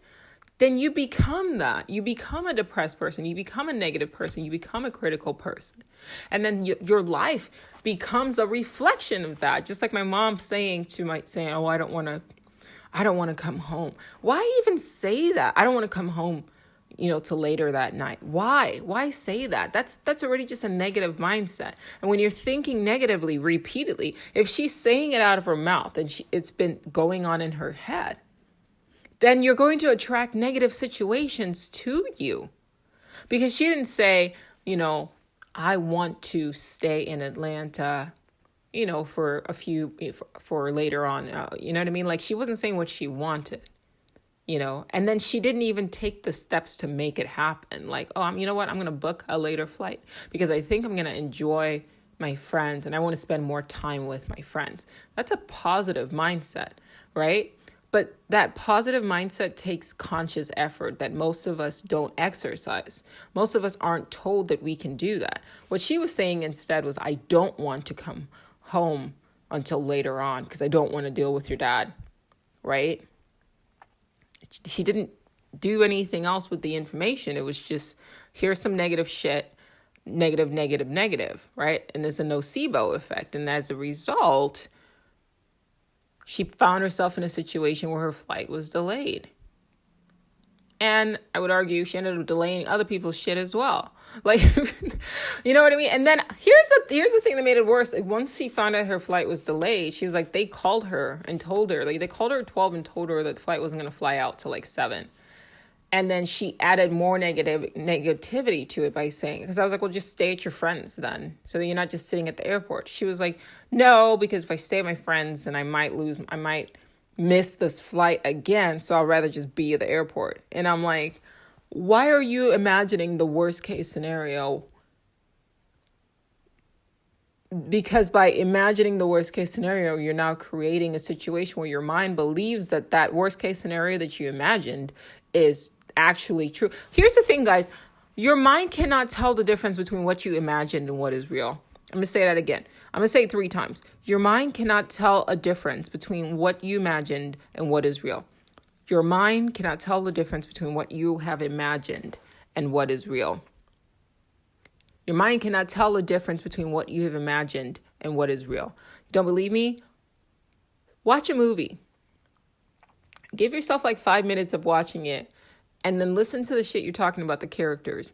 then you become that. You become a depressed person. You become a negative person. You become a critical person. And then your life becomes a reflection of that. Just like my mom saying, oh, I don't want to come home. Why even say that? I don't want to come home, till later that night. Why say that? That's already just a negative mindset. And when you're thinking negatively repeatedly, if she's saying it out of her mouth and it's been going on in her head, then you're going to attract negative situations to you. Because she didn't say, I want to stay in Atlanta, for later on, you know what I mean? Like, she wasn't saying what she wanted. And then she didn't even take the steps to make it happen. Like, oh, you know what? I'm going to book a later flight because I think I'm going to enjoy my friends and I want to spend more time with my friends. That's a positive mindset, right? But that positive mindset takes conscious effort that most of us don't exercise. Most of us aren't told that we can do that. What she was saying instead was, I don't want to come home until later on because I don't want to deal with your dad, right? She didn't do anything else with the information. It was just, here's some negative shit, negative, right? And there's a nocebo effect. And as a result, she found herself in a situation where her flight was delayed. And I would argue she ended up delaying other people's shit as well. Like, you know what I mean? And then here's the thing that made it worse. Like, once she found out her flight was delayed, she was like, they called her and told her, like, they called her at 12 and told her that the flight wasn't going to fly out till like 7. And then she added more negativity to it by saying, because I was like, well, just stay at your friends then, so that you're not just sitting at the airport. She was like, no, because if I stay at my friends, then I might miss this flight again, so I'd rather just be at the airport. And I'm like, why are you imagining the worst case scenario? Because by imagining the worst case scenario, you're now creating a situation where your mind believes that worst case scenario that you imagined is actually true. Here's the thing, guys. Your mind cannot tell the difference between what you imagined and what is real. I'm going to say that again. I'm going to say it 3 times. Your mind cannot tell a difference between what you imagined and what is real. Your mind cannot tell the difference between what you have imagined and what is real. Your mind cannot tell the difference between what you have imagined and what is real. You don't believe me? Watch a movie. Give yourself like 5 minutes of watching it and then listen to the shit you're talking about the characters.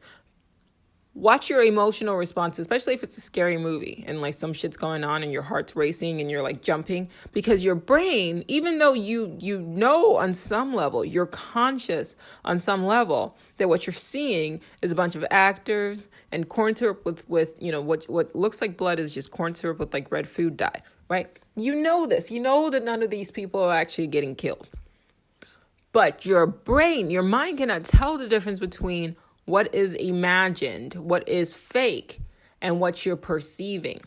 watch your emotional response, especially if it's a scary movie and like some shit's going on and your heart's racing and you're like jumping, because your brain, even though you know on some level, you're conscious on some level that what you're seeing is a bunch of actors and corn syrup with what looks like blood is just corn syrup with like red food dye, right? You know this. You know that none of these people are actually getting killed. But your brain, your mind cannot tell the difference between what is imagined, what is fake, and what you're perceiving,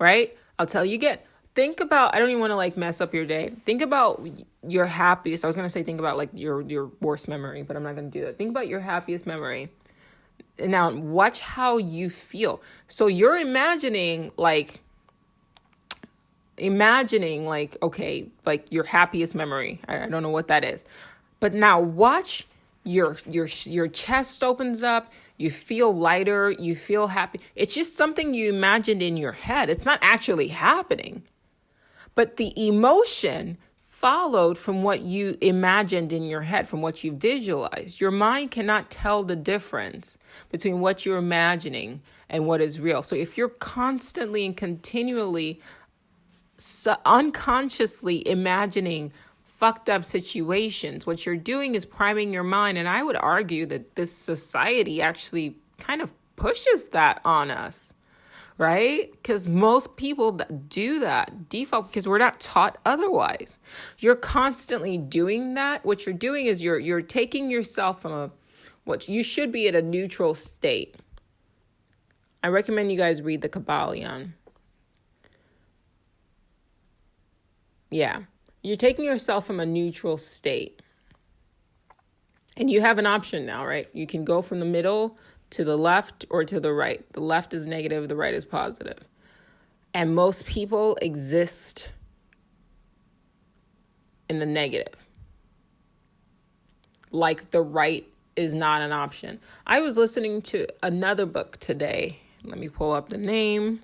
right? I'll tell you again. Think about, I don't even want to like mess up your day. Think about your happiest. I was going to say think about like your worst memory, but I'm not going to do that. Think about your happiest memory. And now watch how you feel. So you're imagining like, okay, like your happiest memory. I don't know what that is. But now watch your chest opens up, you feel lighter, you feel happy. It's just something you imagined in your head. It's not actually happening. But the emotion followed from what you imagined in your head, from what you visualized. Your mind cannot tell the difference between what you're imagining and what is real. So if you're constantly and continually unconsciously imagining fucked up situations, what you're doing is priming your mind. And I would argue that this society actually kind of pushes that on us, right? Because most people that do that default because we're not taught otherwise. You're constantly doing that. What you're doing is you're taking yourself from what you should be at a neutral state. I recommend you guys read the Kabbalion. Yeah. You're taking yourself from a neutral state. And you have an option now, right? You can go from the middle to the left or to the right. The left is negative, the right is positive. And most people exist in the negative. Like the right is not an option. I was listening to another book today. Let me pull up the name.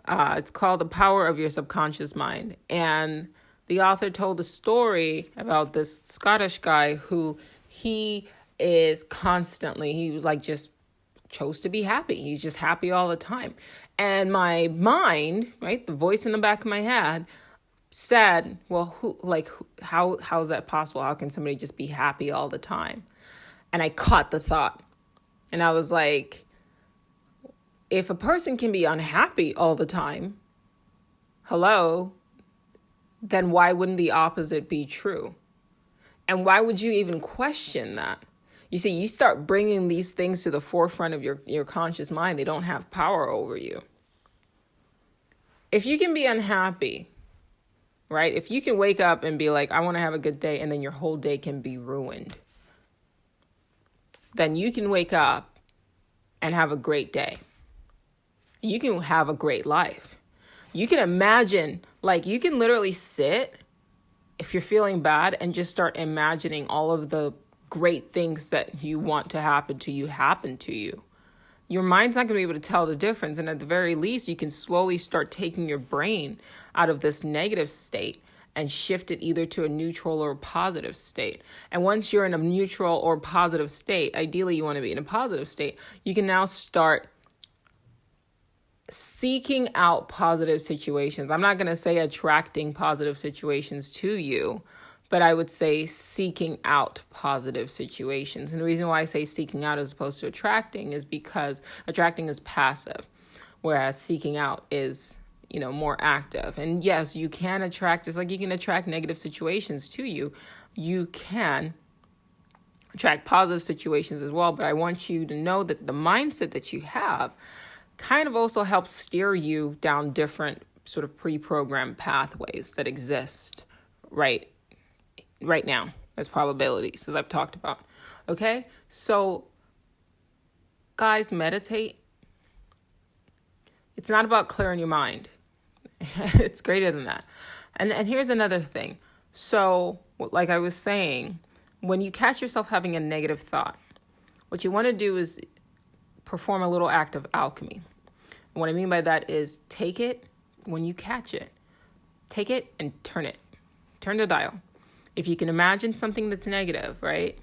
It's called The Power of Your Subconscious Mind. And the author told a story about this Scottish guy who he was like just chose to be happy. He's just happy all the time. And my mind, right, the voice in the back of my head said, well, how is that possible? How can somebody just be happy all the time? And I caught the thought. And I was like, if a person can be unhappy all the time, hello, then why wouldn't the opposite be true? And why would you even question that? You see, you start bringing these things to the forefront of your conscious mind, they don't have power over you. If you can be unhappy, right? If you can wake up and be like, I want to have a good day, and then your whole day can be ruined, then you can wake up and have a great day. You can have a great life. You can imagine, like you can literally sit if you're feeling bad and just start imagining all of the great things that you want to happen to you. Your mind's not going to be able to tell the difference. And at the very least, you can slowly start taking your brain out of this negative state and shift it either to a neutral or positive state. And once you're in a neutral or positive state, ideally you want to be in a positive state, you can now start seeking out positive situations. I'm not going to say attracting positive situations to you, but I would say seeking out positive situations. And the reason why I say seeking out as opposed to attracting is because attracting is passive, whereas seeking out is, more active. And yes, you can attract, just like you can attract negative situations to you, you can attract positive situations as well. But I want you to know that the mindset that you have kind of also helps steer you down different sort of pre-programmed pathways that exist right now as probabilities, as I've talked about. Okay? So, guys, meditate. It's not about clearing your mind. It's greater than that. And here's another thing. So, like I was saying, when you catch yourself having a negative thought, what you want to do is perform a little act of alchemy. And what I mean by that is take it when you catch it. Take it and turn it. Turn the dial. If you can imagine something that's negative, right?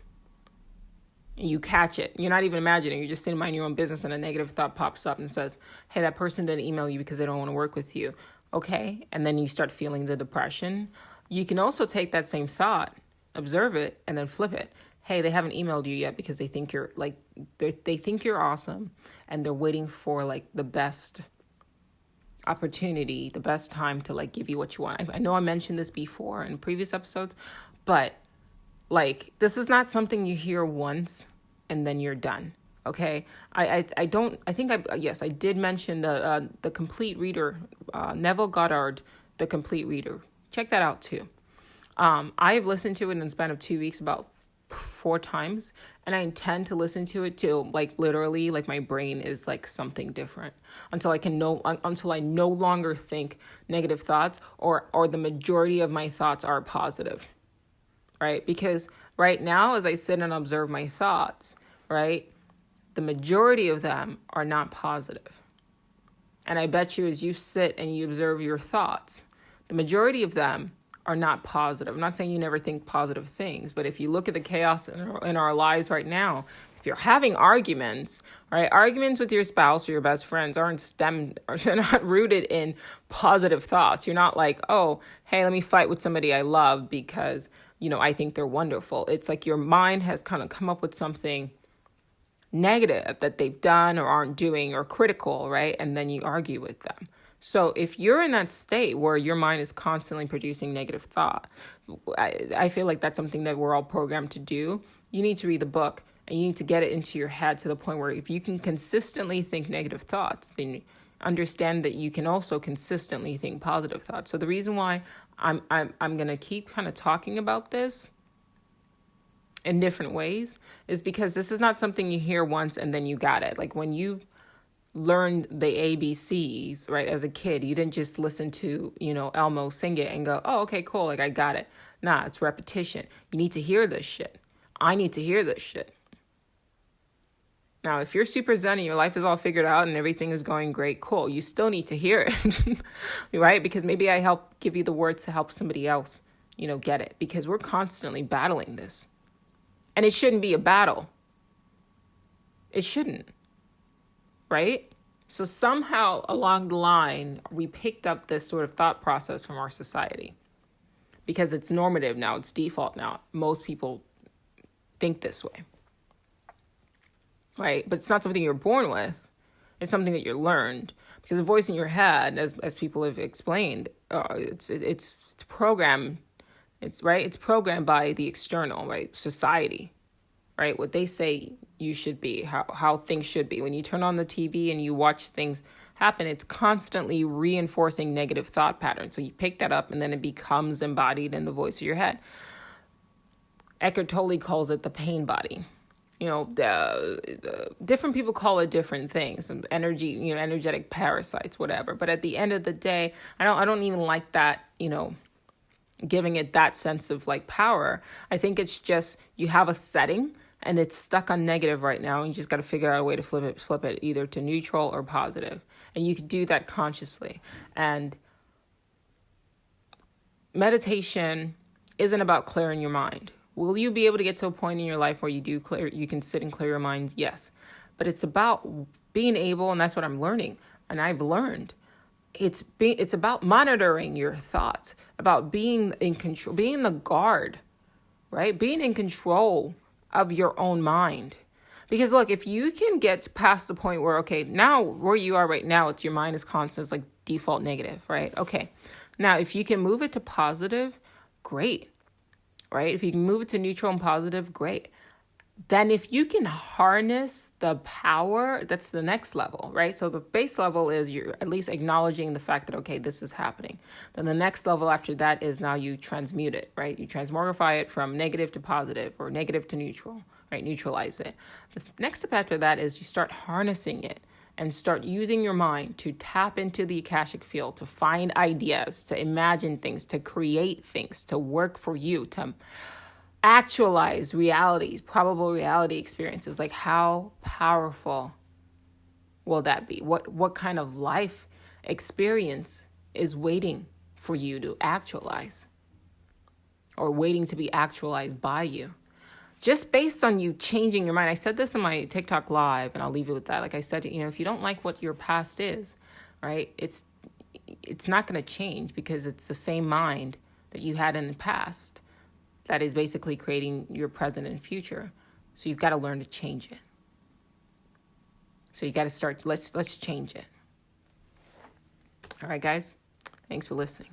You catch it. You're not even imagining. You're just sitting minding your own business and a negative thought pops up and says, hey, that person didn't email you because they don't want to work with you. Okay. And then you start feeling the depression. You can also take that same thought, observe it, and then flip it. Hey, they haven't emailed you yet because they think you're like, they think you're awesome, and they're waiting for like the best opportunity, the best time to like give you what you want. I know I mentioned this before in previous episodes, but like, this is not something you hear once and then you're done. Okay. I did mention the complete reader, Neville Goddard, the complete reader. Check that out too. I've listened to it in the span of 2 weeks about 4 times, and I intend to listen to it till like literally like my brain is like something different until I no longer think negative thoughts or the majority of my thoughts are positive. Right? Because right now, as I sit and observe my thoughts, right, the majority of them are not positive. And I bet you as you sit and you observe your thoughts, the majority of them are not positive. I'm not saying you never think positive things, but if you look at the chaos in our lives right now, if you're having arguments, right, arguments with your spouse or your best friends they're not rooted in positive thoughts. You're not like, oh, hey, let me fight with somebody I love because, I think they're wonderful. It's like your mind has kind of come up with something negative that they've done or aren't doing or critical, right? And then you argue with them. So if you're in that state where your mind is constantly producing negative thought, I feel like that's something that we're all programmed to do. You need to read the book and you need to get it into your head to the point where if you can consistently think negative thoughts, then understand that you can also consistently think positive thoughts. So the reason why I'm going to keep kind of talking about this in different ways is because this is not something you hear once and then you got it. Like when you learned the ABCs, right, as a kid, you didn't just listen to, Elmo sing it and go, oh, okay, cool, like I got it. Nah, it's repetition. You need to hear this shit. I need to hear this shit. Now, if you're super zen and your life is all figured out and everything is going great, cool. You still need to hear it, right? Because maybe I help give you the words to help somebody else, get it. Because we're constantly battling this. And it shouldn't be a battle. It shouldn't, right? So somehow along the line, we picked up this sort of thought process from our society. Because it's normative now, it's default now. Most people think this way. Right? But it's not something you're born with. It's something that you learned. Because the voice in your head, as people have explained, it's programmed. It's right. It's programmed by the external, right? Society, right? What they say you should be, how things should be. When you turn on the TV and you watch things happen, it's constantly reinforcing negative thought patterns. So you pick that up and then it becomes embodied in the voice of your head. Eckhart Tolle calls it the pain body. The different people call it different things, some energy, energetic parasites, whatever. But at the end of the day, I don't even like that, giving it that sense of like power. I think it's just, you have a setting and it's stuck on negative right now. And you just got to figure out a way to flip it either to neutral or positive. And you can do that consciously. And meditation isn't about clearing your mind. Will you be able to get to a point in your life where you can sit and clear your mind? Yes. But it's about being able, and that's what I'm learning. And I've learned, it's about monitoring your thoughts, about being in control, being the guard, right? Being in control of your own mind. Because look, if you can get past the point where, okay, now where you are right now, it's your mind is constant, it's like default negative, right? Okay. Now, if you can move it to positive, great. Right? If you can move it to neutral and positive, great. Then if you can harness the power, that's the next level, right? So the base level is you're at least acknowledging the fact that, okay, this is happening. Then the next level after that is now you transmute it, right? You transmogrify it from negative to positive or negative to neutral, right? Neutralize it. The next step after that is you start harnessing it and start using your mind to tap into the Akashic field, to find ideas, to imagine things, to create things, to work for you, to actualize realities, probable reality experiences. Like, how powerful will that be? What kind of life experience is waiting for you to actualize or waiting to be actualized by you? just based on you changing your mind. I said this in my TikTok live, and I'll leave it with that. Like I said, if you don't like what your past is, right, it's not going to change, because it's the same mind that you had in the past that is basically creating your present and future. So you've got to learn to change it. So you got to start, let's change it. All right, guys, thanks for listening.